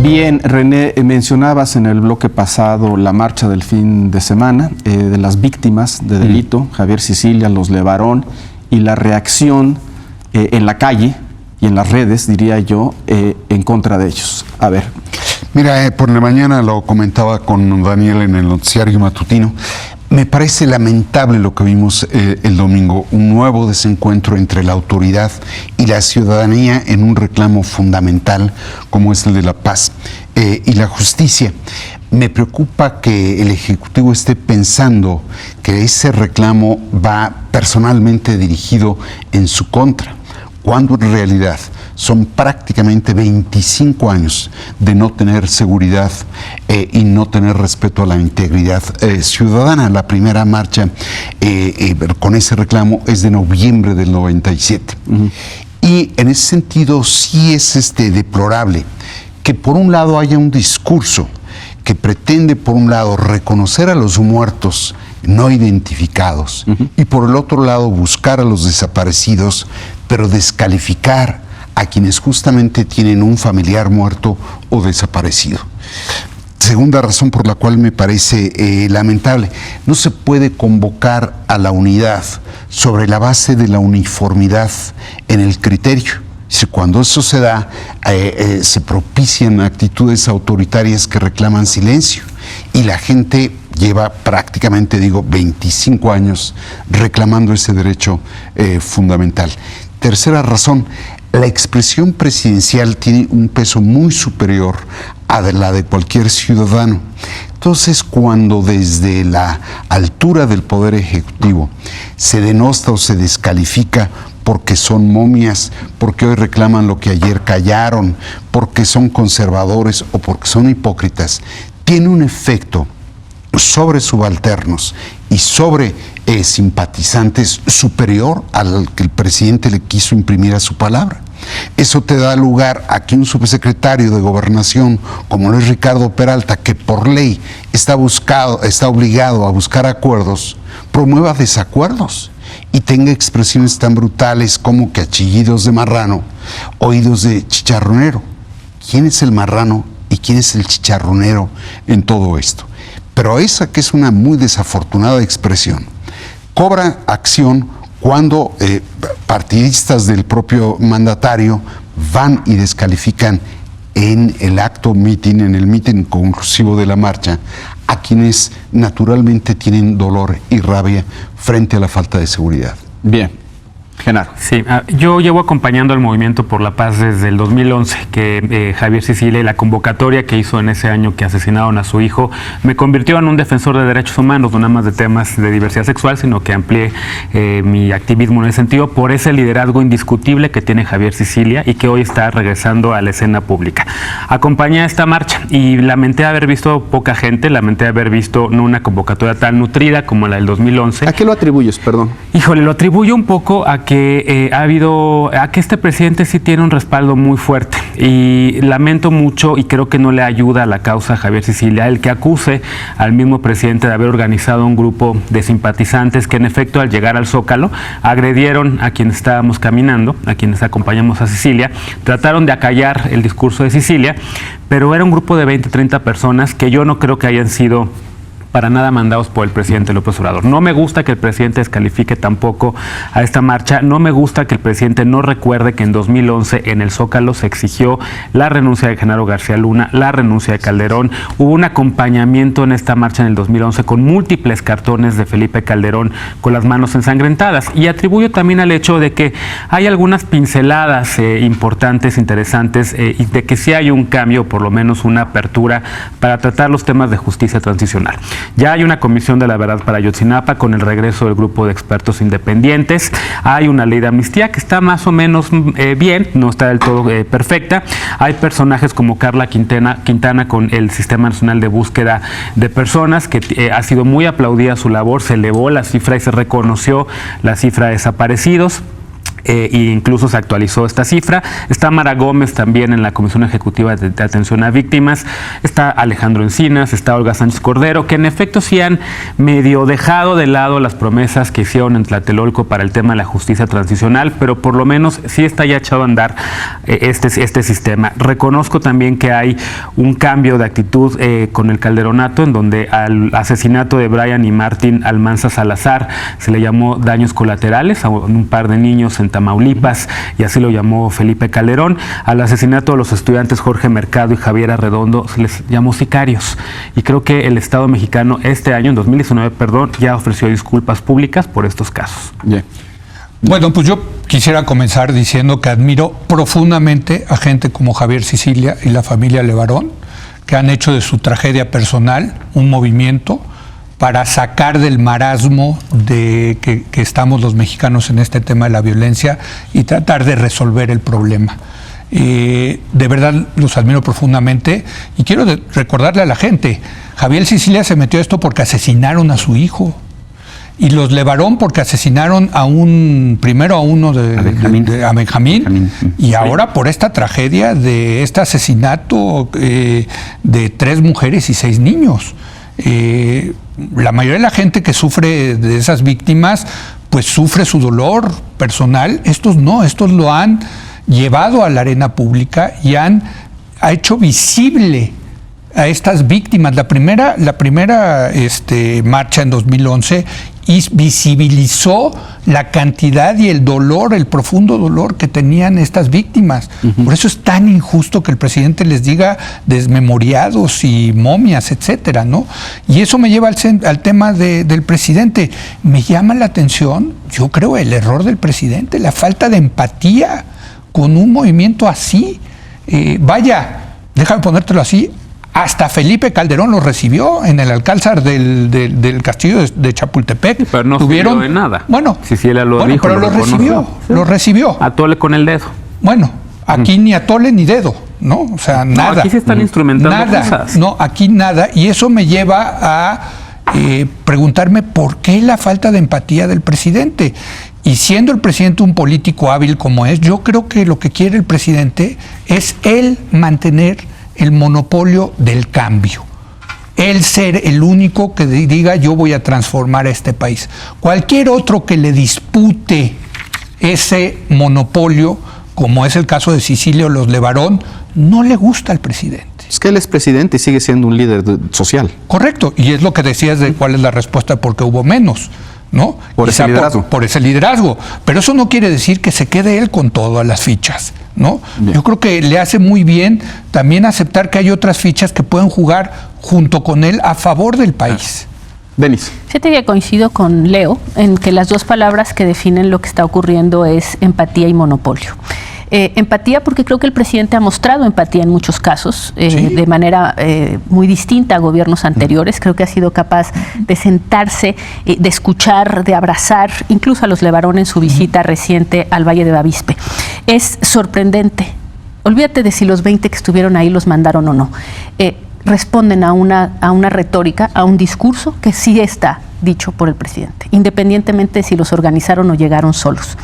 Bien, René, mencionabas en el bloque pasado la marcha del fin de semana de las víctimas de delito, Javier Sicilia, los Levarón, y la reacción en la calle y en las redes, diría yo, en contra de ellos. A ver. Mira, por la mañana lo comentaba con Daniel en el noticiario matutino. Me parece lamentable lo que vimos el domingo, un nuevo desencuentro entre la autoridad y la ciudadanía en un reclamo fundamental como es el de la paz y la justicia. Me preocupa que el Ejecutivo esté pensando que ese reclamo va personalmente dirigido en su contra, cuando en realidad son prácticamente 25 años de no tener seguridad y no tener respeto a la integridad ciudadana. La primera marcha con ese reclamo es de noviembre del 97. Y en ese sentido sí es deplorable que por un lado haya un discurso que pretende por un lado reconocer a los muertos no identificados y por el otro lado buscar a los desaparecidos, pero descalificar a quienes justamente tienen un familiar muerto o desaparecido. Segunda razón por la cual me parece lamentable, no se puede convocar a la unidad sobre la base de la uniformidad en el criterio. Cuando eso se da, se propician actitudes autoritarias que reclaman silencio y la gente lleva prácticamente, 25 años reclamando ese derecho fundamental. Tercera razón, la expresión presidencial tiene un peso muy superior a la de cualquier ciudadano. Entonces, cuando desde la altura del Poder Ejecutivo se denosta o se descalifica porque son momias, porque hoy reclaman lo que ayer callaron, porque son conservadores o porque son hipócritas, tiene un efecto sobre subalternos y sobre simpatizantes superior al que el presidente le quiso imprimir a su palabra. Eso te da lugar a que un subsecretario de Gobernación, como lo es Ricardo Peralta, que por ley está obligado a buscar acuerdos, promueva desacuerdos y tenga expresiones tan brutales como que a chillidos de marrano, oídos de chicharronero. ¿Quién es el marrano y quién es el chicharronero en todo esto? Pero esa, que es una muy desafortunada expresión, cobra acción cuando partidistas del propio mandatario van y descalifican en el acto meeting, en el meeting conclusivo de la marcha, a quienes naturalmente tienen dolor y rabia frente a la falta de seguridad. Bien. Genaro. Sí, yo llevo acompañando al Movimiento por la Paz desde el 2011, que Javier Sicilia y la convocatoria que hizo en ese año que asesinaron a su hijo me convirtió en un defensor de derechos humanos, no nada más de temas de diversidad sexual, sino que amplié mi activismo en ese sentido por ese liderazgo indiscutible que tiene Javier Sicilia y que hoy está regresando a la escena pública. Acompañé a esta marcha y lamenté haber visto poca gente, lamenté haber visto no una convocatoria tan nutrida como la del 2011. ¿A qué lo atribuyes, perdón? Híjole, lo atribuyo un poco a que que este presidente sí tiene un respaldo muy fuerte y lamento mucho y creo que no le ayuda a la causa a Javier Sicilia el que acuse al mismo presidente de haber organizado un grupo de simpatizantes que en efecto al llegar al Zócalo agredieron a quienes estábamos caminando, a quienes acompañamos a Sicilia, trataron de acallar el discurso de Sicilia, pero era un grupo de 20, 30 personas que yo no creo que hayan sido para nada mandados por el presidente López Obrador. No me gusta que el presidente descalifique tampoco a esta marcha, no me gusta que el presidente no recuerde que en 2011 en el Zócalo se exigió la renuncia de Genaro García Luna, la renuncia de Calderón, hubo un acompañamiento en esta marcha en el 2011 con múltiples cartones de Felipe Calderón con las manos ensangrentadas y atribuyo también al hecho de que hay algunas pinceladas importantes, interesantes y de que sí hay un cambio, por lo menos una apertura para tratar los temas de justicia transicional. Ya hay una comisión de la verdad para Ayotzinapa con el regreso del grupo de expertos independientes. Hay una ley de amnistía que está más o menos bien, no está del todo perfecta. Hay personajes como Carla Quintana con el Sistema Nacional de Búsqueda de Personas, que ha sido muy aplaudida su labor, se elevó la cifra y se reconoció la cifra de desaparecidos. E incluso se actualizó esta cifra. Está Mara Gómez también en la Comisión Ejecutiva de Atención a Víctimas, está Alejandro Encinas, está Olga Sánchez Cordero, que en efecto sí han medio dejado de lado las promesas que hicieron en Tlatelolco para el tema de la justicia transicional, pero por lo menos sí está ya echado a andar este sistema. Reconozco también que hay un cambio de actitud con el Calderonato, en donde al asesinato de Brian y Martín Almanza Salazar se le llamó daños colaterales a un par de niños en Tamaulipas, y así lo llamó Felipe Calderón. Al asesinato de los estudiantes Jorge Mercado y Javier Arredondo se les llamó sicarios. Y creo que el Estado mexicano este año, en 2019, ya ofreció disculpas públicas por estos casos. Yeah. Bueno, pues yo quisiera comenzar diciendo que admiro profundamente a gente como Javier Sicilia y la familia Levarón, que han hecho de su tragedia personal un movimiento para sacar del marasmo de que estamos los mexicanos en este tema de la violencia y tratar de resolver el problema. De verdad los admiro profundamente y quiero recordarle a la gente, Javier Sicilia se metió a esto porque asesinaron a su hijo, y los Levarón porque asesinaron primero a uno a Benjamín, y ahora por esta tragedia de este asesinato de 3 mujeres y 6 niños. La mayoría de la gente que sufre de esas víctimas pues sufre su dolor personal. Estos no, estos lo han llevado a la arena pública y ha hecho visible a estas víctimas. La primera marcha en 2011 visibilizó la cantidad y el dolor, el profundo dolor que tenían estas víctimas. Por eso es tan injusto que el presidente les diga desmemoriados y momias, etcétera, ¿no? Y eso me lleva al tema del presidente. Me llama la atención, yo creo, el error del presidente, la falta de empatía con un movimiento así. Déjame ponértelo así, hasta Felipe Calderón lo recibió en el alcázar del castillo de Chapultepec. Pero no sirvió de nada. Bueno, Sicilia lo dijo, pero lo recibió. Atole con el dedo. Bueno, aquí ni atole ni dedo, ¿no? O sea, nada. Aquí se están instrumentando cosas. No, aquí nada. Y eso me lleva a preguntarme por qué la falta de empatía del presidente. Y siendo el presidente un político hábil como es, yo creo que lo que quiere el presidente es él mantener el monopolio del cambio. Él ser el único que diga yo voy a transformar a este país. Cualquier otro que le dispute ese monopolio, como es el caso de Sicilia o los Levarón, no le gusta al presidente. Es que él es presidente y sigue siendo un líder social. Correcto, y es lo que decías de cuál es la respuesta porque hubo menos, ¿no? Por ese liderazgo. Por ese liderazgo. Pero eso no quiere decir que se quede él con todas las fichas, ¿no? Bien. Yo creo que le hace muy bien también aceptar que hay otras fichas que pueden jugar junto con él a favor del país. Denis. Fíjate que coincido con Leo en que las dos palabras que definen lo que está ocurriendo es empatía y monopolio. Empatía porque creo que el presidente ha mostrado empatía en muchos casos, ¿sí? De manera muy distinta a gobiernos anteriores. Creo que ha sido capaz de sentarse, de escuchar, de abrazar, incluso a los Levarón en su visita reciente al Valle de Bavispe. Es sorprendente. Olvídate de si los 20 que estuvieron ahí los mandaron o no. Responden a una retórica, a un discurso que sí está dicho por el presidente, independientemente de si los organizaron o llegaron solos.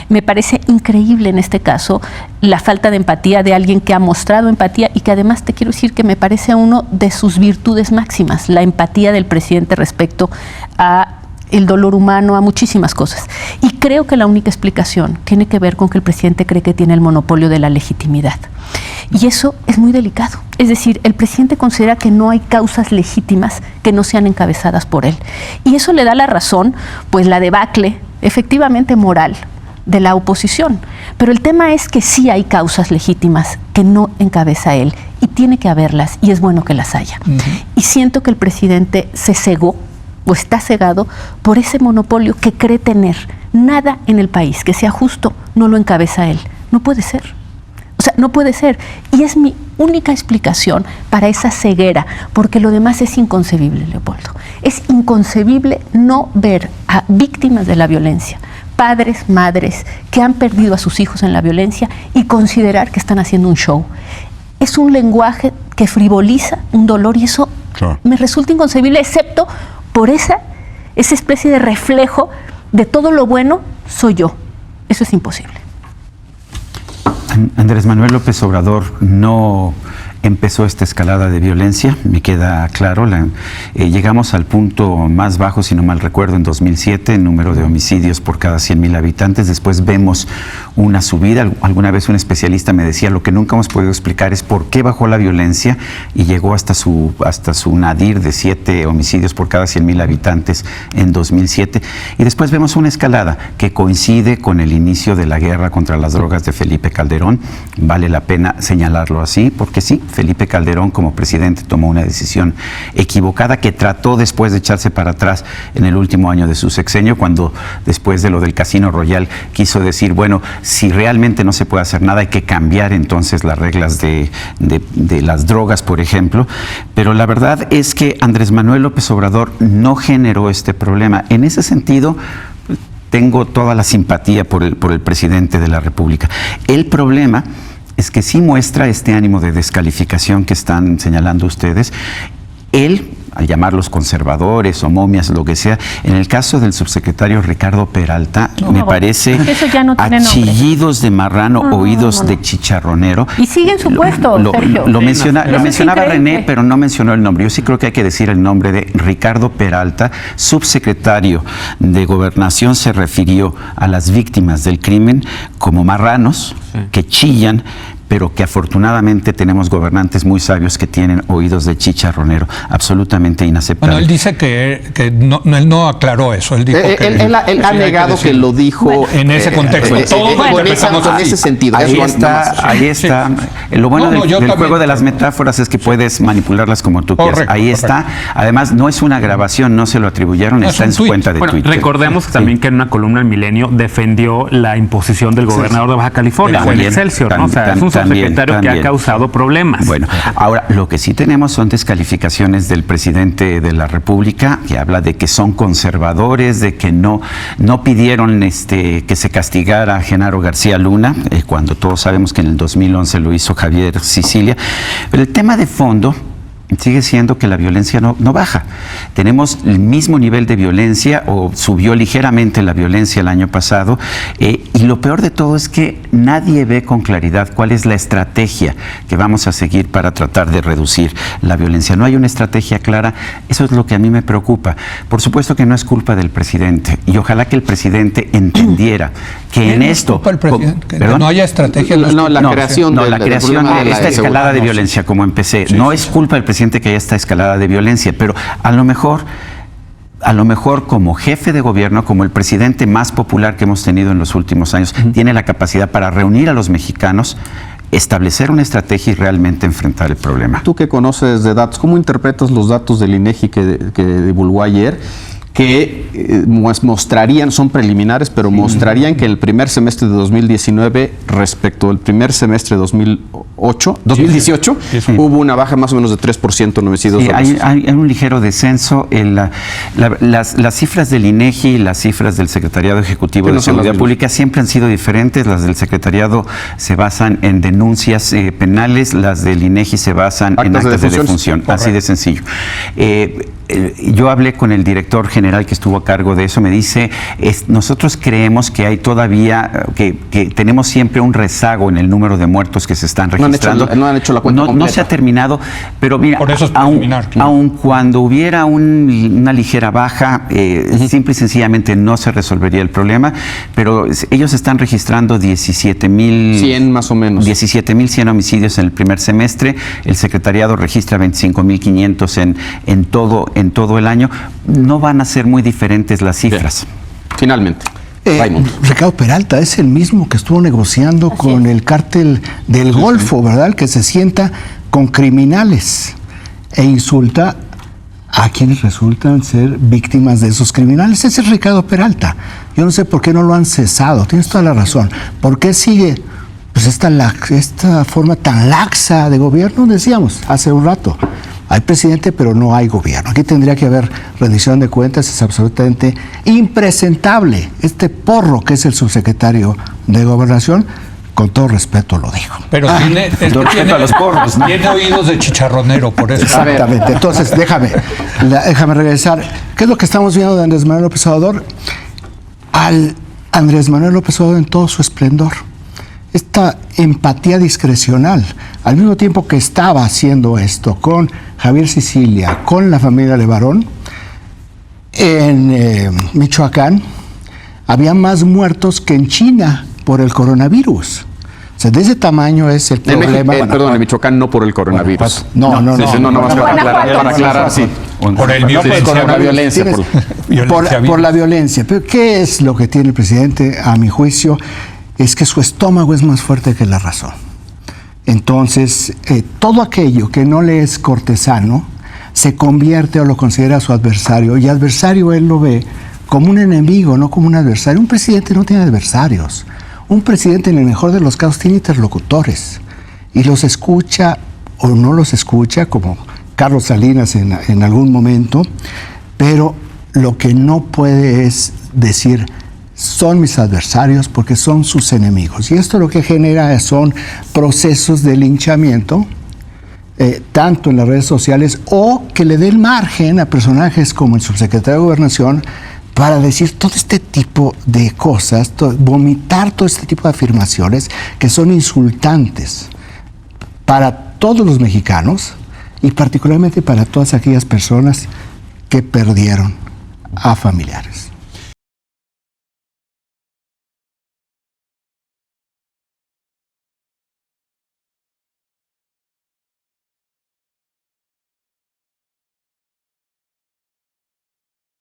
Me parece increíble en este caso la falta de empatía de alguien que ha mostrado empatía y que además te quiero decir que me parece uno de sus virtudes máximas, la empatía del presidente respecto a el dolor humano, a muchísimas cosas. Y creo que la única explicación tiene que ver con que el presidente cree que tiene el monopolio de la legitimidad. Y eso es muy delicado. Es decir, el presidente considera que no hay causas legítimas que no sean encabezadas por él. Y eso le da la razón, pues la debacle, efectivamente moral, de la oposición. Pero el tema es que sí hay causas legítimas que no encabeza él y tiene que haberlas y es bueno que las haya. Y siento que el presidente se cegó o está cegado por ese monopolio que cree tener. Nada en el país que sea justo no lo encabeza él. No puede ser. O sea, no puede ser. Y es mi única explicación para esa ceguera, porque lo demás es inconcebible, Leopoldo. Es inconcebible no ver a víctimas de la violencia, padres, madres, que han perdido a sus hijos en la violencia y considerar que están haciendo un show. Es un lenguaje que frivoliza un dolor y eso me resulta inconcebible, excepto por esa especie de reflejo de todo lo bueno soy yo. Eso es imposible. Andrés Manuel López Obrador no empezó esta escalada de violencia, me queda claro. Llegamos al punto más bajo, si no mal recuerdo, en 2007, el número de homicidios por cada 100,000 habitantes. Después vemos una subida. Alguna vez un especialista me decía, lo que nunca hemos podido explicar es por qué bajó la violencia y llegó hasta su nadir de 7 homicidios por cada 100,000 habitantes en 2007. Y después vemos una escalada que coincide con el inicio de la guerra contra las drogas de Felipe Calderón. Vale la pena señalarlo así, porque sí, Felipe Calderón como presidente tomó una decisión equivocada que trató después de echarse para atrás en el último año de su sexenio, cuando después de lo del Casino Royal quiso decir, bueno, si realmente no se puede hacer nada, hay que cambiar entonces las reglas de las drogas, por ejemplo. Pero la verdad es que Andrés Manuel López Obrador no generó este problema. En ese sentido, tengo toda la simpatía por el presidente de la República. El problema es que sí muestra este ánimo de descalificación que están señalando ustedes. Él, al llamarlos conservadores o momias, lo que sea, en el caso del subsecretario Ricardo Peralta, me parece eso ya no tiene chillidos de marrano, oídos de chicharronero. Y sigue en su puesto, Sergio. Lo mencionaba es René, pero no mencionó el nombre. Yo sí creo que hay que decir el nombre de Ricardo Peralta, subsecretario de Gobernación. Se refirió a las víctimas del crimen como marranos que chillan, pero que afortunadamente tenemos gobernantes muy sabios que tienen oídos de chicharronero, absolutamente inaceptable. Bueno, él dice que él no aclaró eso. Él dijo él ha negado que lo dijo en ese contexto. En ese sentido. Ahí está. Lo bueno del también juego de las metáforas es que puedes manipularlas como tú quieras. Correcto, ahí está. Además, no es una grabación, no se lo atribuyeron, No, está en su cuenta de Twitter. Recordemos también que en una columna en Milenio defendió la imposición del gobernador de Baja California, o el Excelsior, ¿no? O sea, es un subsecretario que ha causado problemas. Bueno, ahora, lo que sí tenemos son descalificaciones del presidente de la República, que habla de que son conservadores, de que no pidieron que se castigara a Genaro García Luna, cuando todos sabemos que en el 2011 lo hizo Javier Sicilia. Pero el tema de fondo sigue siendo que la violencia no baja. Tenemos el mismo nivel de violencia, o subió ligeramente la violencia el año pasado, y lo peor de todo es que nadie ve con claridad cuál es la estrategia que vamos a seguir para tratar de reducir la violencia. No hay una estrategia clara. Eso es lo que a mí me preocupa. Por supuesto que no es culpa del presidente, y ojalá que el presidente entendiera que en esto... Que no haya estrategia. La creación de esta escalada de violencia, como empecé, no es culpa del presidente que haya esta escalada de violencia, pero a lo mejor como jefe de gobierno, como el presidente más popular que hemos tenido en los últimos años, tiene la capacidad para reunir a los mexicanos, establecer una estrategia y realmente enfrentar el problema. Tú que conoces de datos, ¿cómo interpretas los datos del INEGI que divulgó ayer? Que mostrarían, son preliminares, pero mostrarían que el primer semestre de 2019 respecto al primer semestre de 2018 hubo una baja más o menos de 3% en homicidios. Hay un ligero descenso. Las cifras del INEGI y las cifras del Secretariado Ejecutivo de Seguridad Pública siempre han sido diferentes. Las del Secretariado se basan en denuncias penales, las del INEGI se basan en actas de defunción. Así de sencillo. Yo hablé con el director general que estuvo a cargo de eso, me dice, nosotros creemos que hay todavía, que tenemos siempre un rezago en el número de muertos que se están registrando. No han hecho la cuenta completa. No se ha terminado, pero mira, por eso es aun cuando hubiera una ligera baja, simple y sencillamente no se resolvería el problema, pero ellos están registrando 17,100 más o menos. 17,100 homicidios en el primer semestre, el secretariado registra 25,500 en todo el año. No van a ser muy diferentes las cifras. Finalmente. Ricardo Peralta es el mismo que estuvo negociando con el cártel del Golfo, ¿verdad? El que se sienta con criminales e insulta a quienes resultan ser víctimas de esos criminales. Ese es Ricardo Peralta. Yo no sé por qué no lo han cesado. Tienes toda la razón. ¿Por qué sigue pues esta forma tan laxa de gobierno? Decíamos hace un rato. Hay presidente, pero no hay gobierno. Aquí tendría que haber rendición de cuentas. Es absolutamente impresentable este porro que es el subsecretario de Gobernación. Con todo respeto lo dijo. Pero tiene a los porros, ¿no? Tiene oídos de chicharronero, por eso. Exactamente. Entonces, déjame regresar. ¿Qué es lo que estamos viendo de Andrés Manuel López Obrador? Al Andrés Manuel López Obrador en todo su esplendor. esta empatía discrecional. Al mismo tiempo que estaba haciendo esto con Javier Sicilia, con la familia Levarón, en Michoacán había más muertos que en China por el coronavirus. O sea, de ese tamaño es el problema. Perdón, en Michoacán no por el coronavirus. No, para aclarar, sí. Por el Por la violencia. Por la violencia. Pero ¿qué es lo que tiene el presidente, a mi juicio? Es que su estómago es más fuerte que la razón. Entonces, todo aquello que no le es cortesano se convierte o lo considera su adversario, y adversario él lo ve como un enemigo, no como un adversario. Un presidente no tiene adversarios. Un presidente, en el mejor de los casos, tiene interlocutores y los escucha o no los escucha, como Carlos Salinas en algún momento, pero lo que no puede es decir son mis adversarios, porque son sus enemigos. Y esto lo que genera son procesos de linchamiento, tanto en las redes sociales, o que le dé el margen a personajes como el subsecretario de Gobernación para decir todo este tipo de cosas, vomitar todo este tipo de afirmaciones que son insultantes para todos los mexicanos y particularmente para todas aquellas personas que perdieron a familiares.